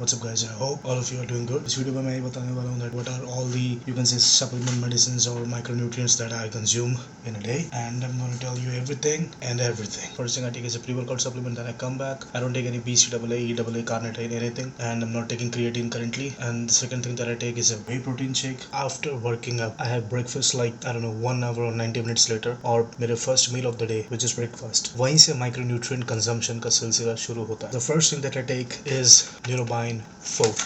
What's up guys, I hope all of you are doing good. इस video में मैं ये बताने वाला हूँ that what are all the you can say supplement medicines or micronutrients that I consume in a day, and I'm going to tell you everything and everything. First thing I take is a pre-workout supplement. Then I come back. I don't take any BCAA, EAA, carnitine, anything, and I'm not taking creatine currently. And the second thing that I take is a whey protein shake. After working up, I have breakfast like I don't know 1 hour or 90 minutes later, or मेरे first meal of the day, which is breakfast. वहीं से micronutrient consumption का सिलसिला शुरू होता है. The first thing that I take is Neurobine Fort,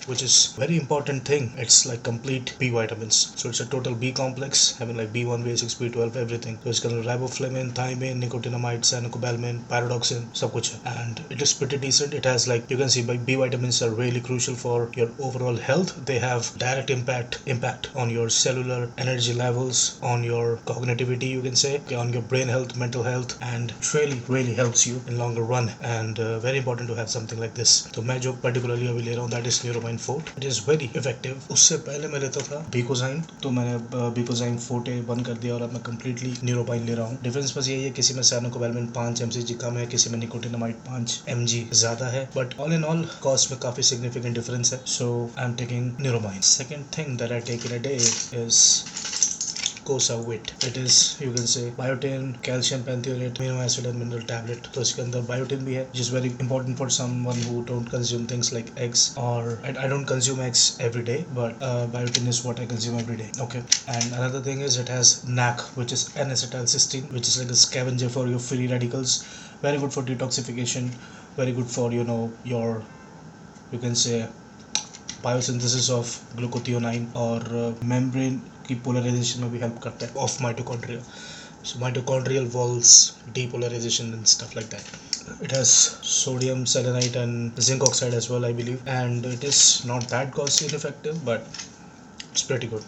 which is very important thing. It's like complete B vitamins, so it's a total B complex having like B1, B6, B12, everything. So it's got riboflavin, thiamine, nicotinamide, cyanocobalamin, pyridoxine, सब कुछ है, and it is pretty decent. It has like you can see B vitamins are really crucial for your overall health. They have direct impact on your cellular energy levels, on your cognitivity, you can say, on your brain health, mental health, and it really helps you in longer run, and very important to have something like this. तो मैं जो particularly अभी ले रहा हूँ that is Neuromine Forte. It is very effective. उससे पहले मैं लेता था Bicozyme, तो मैंने Bicozyme Forte बंद कर दिया और अब मैं completely Neuromine ले रहा हूँ. डिफरेंस बस यही है, किसी में Cyanocobalamin 5 mg कम है, किसी में Nicotinamide 5 mg ज़्यादा है, but all in all cost में काफ़ी significant difference है. So I'm taking Neuromine. Second thing that I take in a day is Vit. It is you can say Biotin, calcium panthenate, amino acid and mineral tablet. तो इसके अंदर Biotin भी है, which is very important for someone who don't consume things like eggs, or I don't consume eggs every day, but Biotin is what I consume every day. Okay, and another thing is it has NAC, which is N-acetylcysteine, which is like a scavenger for your free radicals. Very good for detoxification, very good for your you can say biosynthesis of glutathione, और membrane की polarisation में भी help करता है of mitochondria. So mitochondrial walls depolarization and stuff like that. It has sodium selenite and zinc oxide as well, I believe, and it is not that cost effective, but it's pretty good.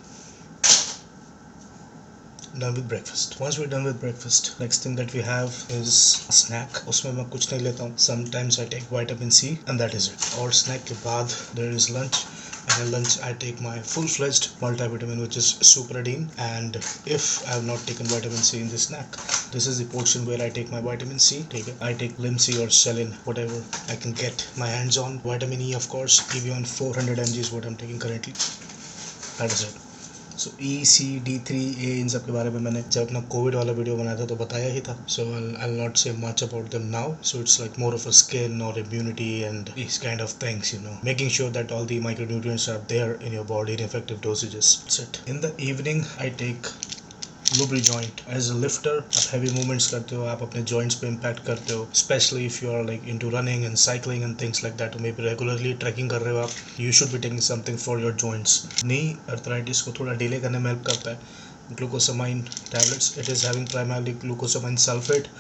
Done with breakfast. Once we're done with breakfast, next thing that we have is a snack. उसमें मैं कुछ नहीं लेता हूँ. Sometimes I take vitamin C and that is it. और snack के बाद there is lunch. And at lunch I take my full-fledged multivitamin, which is Supradine. And if I have not taken vitamin C in this snack, this is the portion where I take my vitamin C. I take Limcy or Selin, whatever I can get my hands on. Vitamin E, of course, Evion 400 mg is what I'm taking currently. That is it. So E, C, D3, A, इन सब के बारे में मैंने जब अपना Covid वाला video बनाया था तो बताया ही था. So I'll not say much about them now. So it's like more of a skin or immunity and these kind of things, making sure that all the micronutrients are there in your body in effective dosages. That's it. In the evening I take Lubrijoint as a lifter. आप heavy movements करते हो, आप अपने joints पे impact करते हो, especially if you are like into running and cycling and things like that. maybe regularly trekking कर रहे हो आप, you should be taking something for your joints. knee arthritis को थोड़ा delay करने में help करता है Glucosamine tablets. It is having primarily glucosamine sulfate,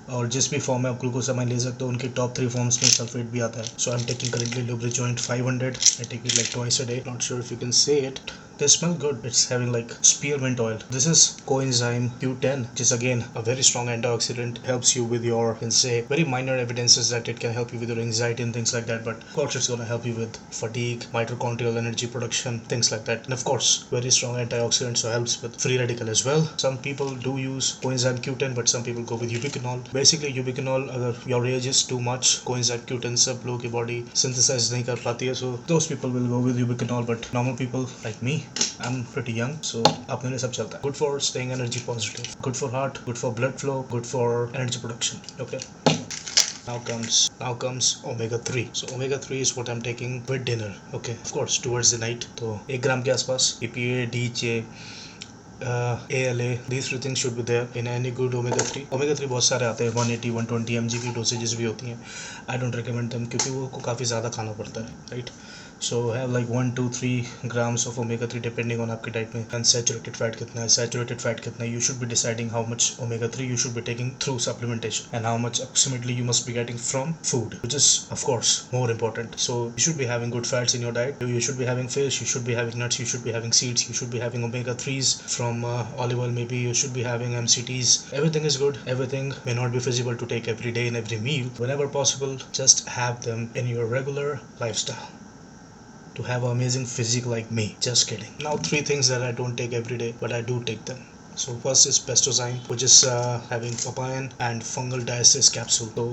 और जिस भी फॉर्म में आप ग्लूकोसामाइन ले सकते हो उनके टॉप 3 फॉर्म्स में सल्फेट भी आता है. So I am taking currently Lubrijoint 500. I take it like twice a day. Not sure if you can say it. They smell good. It's having like spearmint oil. This is Coenzyme Q10, which is again a very strong antioxidant. Helps you with your, you can say, very minor evidences that it can help you with your anxiety and things like that. But of course, it's gonna help you with fatigue, mitochondrial energy production, things like that. And of course, very strong antioxidant, so helps with free radical as well. Some people do use Coenzyme Q10, but some people go with ubiquinol. Basically, ubiquinol, अगर your age is too much, Coenzyme Q10 सब लोगों की body synthesize नहीं कर पाती है, so those people will go with ubiquinol. But normal people like me, I'm pretty young, so अपने लिए सब चलता है. Good for staying energy positive, good for heart, good for blood flow, good for energy production. Okay. Now comes omega 3. So omega 3 is what I'm taking with dinner. Okay, of course towards the night. तो 1 ग्राम के आसपास EPA, DHA, ALA, these three things should be there in any good omega 3. Omega 3 बहुत सारे आते हैं, 180 120 mg की डोसेजेस भी होती हैं. I don't recommend them क्योंकि वो को काफ़ी ज़्यादा खाना पड़ता है, right? So have like 1 to 3 grams of omega 3 depending on आपकी डाइट में. And saturated fat कितना है, saturated fat कितना है, you should be deciding how much omega 3 you should be taking through supplementation and how much approximately you must be getting from food, which is of course more important. So you should be having good fats in your diet. You should be having fish, you should be having nuts, you should be having seeds, you should be having omega 3s from olive oil, maybe you should be having MCTs. Everything is good. Everything may not be feasible to take every day in every meal. Whenever possible, just have them in your regular lifestyle to have an amazing physique like me. Just kidding. Now 3 things that I don't take every day, but I do take them. So first is Pestozyme, which is having papain and fungal diastasis capsule. So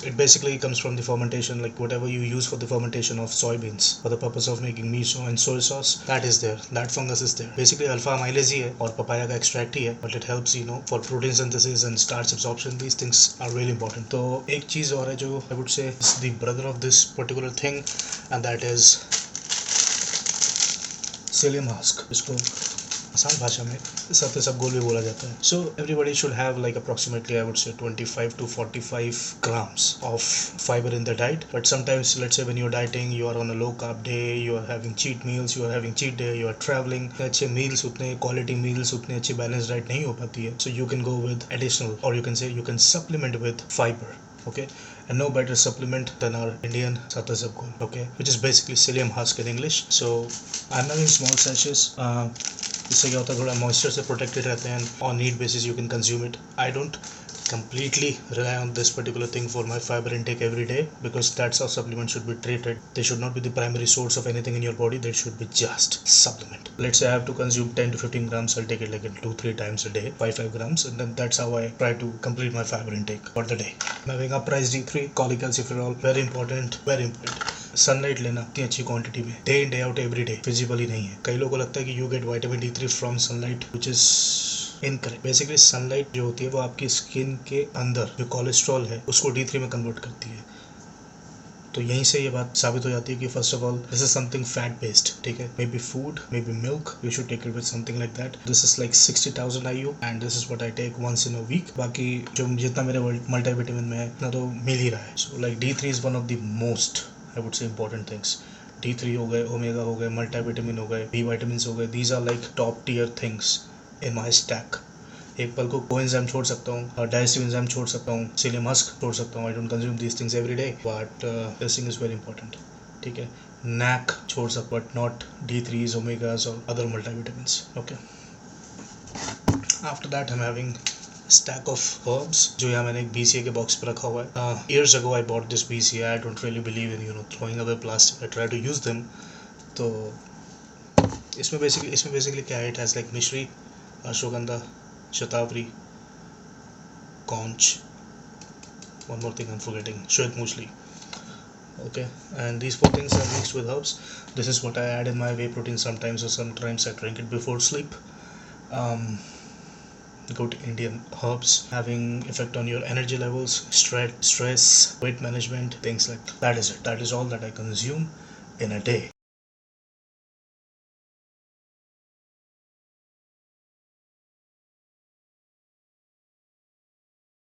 it basically comes from the fermentation, like whatever you use for the fermentation of soybeans for the purpose of making miso and soy sauce, that is there, that fungus is there. Basically alpha amylase ही है और papaya का extract ही है, but it helps for protein synthesis and starch absorption. These things are really important. तो एक चीज और है जो I would say is the brother of this particular thing, and that is psyllium husk. इसको आसान भाषा में सब गोल भी बोला जाता है. So everybody should have like approximately I would say 25 to 45 grams of fiber in their diet. But sometimes let's say when you're dieting, you are on a low carb day, you are having cheat meals, you are having cheat day, you are traveling, अच्छे meals उतने quality meals उतने अच्छी balanced diet नहीं हो पाती है. So you can go with additional, or you can say you can supplement with fiber. Okay, and no better supplement than our Indian Satasab Gold, okay, which is basically psyllium husk in English. So I'm having small sachets. इससे क्या होता है, थोड़ा moisture से protected रहते हैं. On need basis you can consume it. I don't completely rely on this particular thing for my fiber intake every day, because that's how supplements should be treated. They should not be the primary source of anything in your body. They should be just supplement. Let's say I have to consume 10 to 15 grams. I'll take it like 2-3 times a day, 5 grams, and then that's how I try to complete my fiber intake for the day. I'm having uprise D3, cholecalciferol, very important, very important. Sunlight लेना इतनी अच्छी quantity में, day in day out every day feasibility नहीं है. कई लोगों को लगता है कि you get vitamin D3 from sunlight, which is incorrect. Basically sunlight जो होती है वो आपकी स्किन के अंदर जो कोलेस्ट्रॉल है उसको D3 में कन्वर्ट करती है. तो यहीं से ये बात साबित हो जाती है कि first of all this is something fat based. ठीक है, may be food, may be milk, you should take it with something like that. This is like 60,000 IU and this is what I take once in a week. बाकी जो जितना मेरे multivitamin में है इतना तो मिल ही रहा है. So like D3 is one of the most I would say important things. D3 हो गए, ओमेगा हो गए, मल्टीविटामिन हो गए, B vitamins हो गए. These are like top tier things in my stack. एक पल को कोएंजाइम छोड़ सकता हूँ, डाइजेस्टिव एंजाइम छोड़ सकता हूँ, psyllium husk छोड़ सकता हूँ. I don't consume these things every day, but this thing is very important. ठीक है, NAC छोड़ सकता, but not D3s, omegas or other multivitamins. Okay. After that I'm having stack of herbs जो यहाँ मैंने एक BCA के बॉक्स पे रखा हुआ है. Years ago I bought this BCA. I don't really believe in throwing away plastic. I try to use them. तो इसमें बेसिकली क्या है? It has like मिश्री, अश्वगंधा, शतावरी, conch, one more thing I'm forgetting, श्वेत मूसली. Okay, and these 4 things are mixed with herbs. This is what I add in my whey protein sometimes, or sometimes I drink it before sleep. Good Indian herbs having effect on your energy levels, stress, weight management, things like that. Is it. That is all that I consume in a day.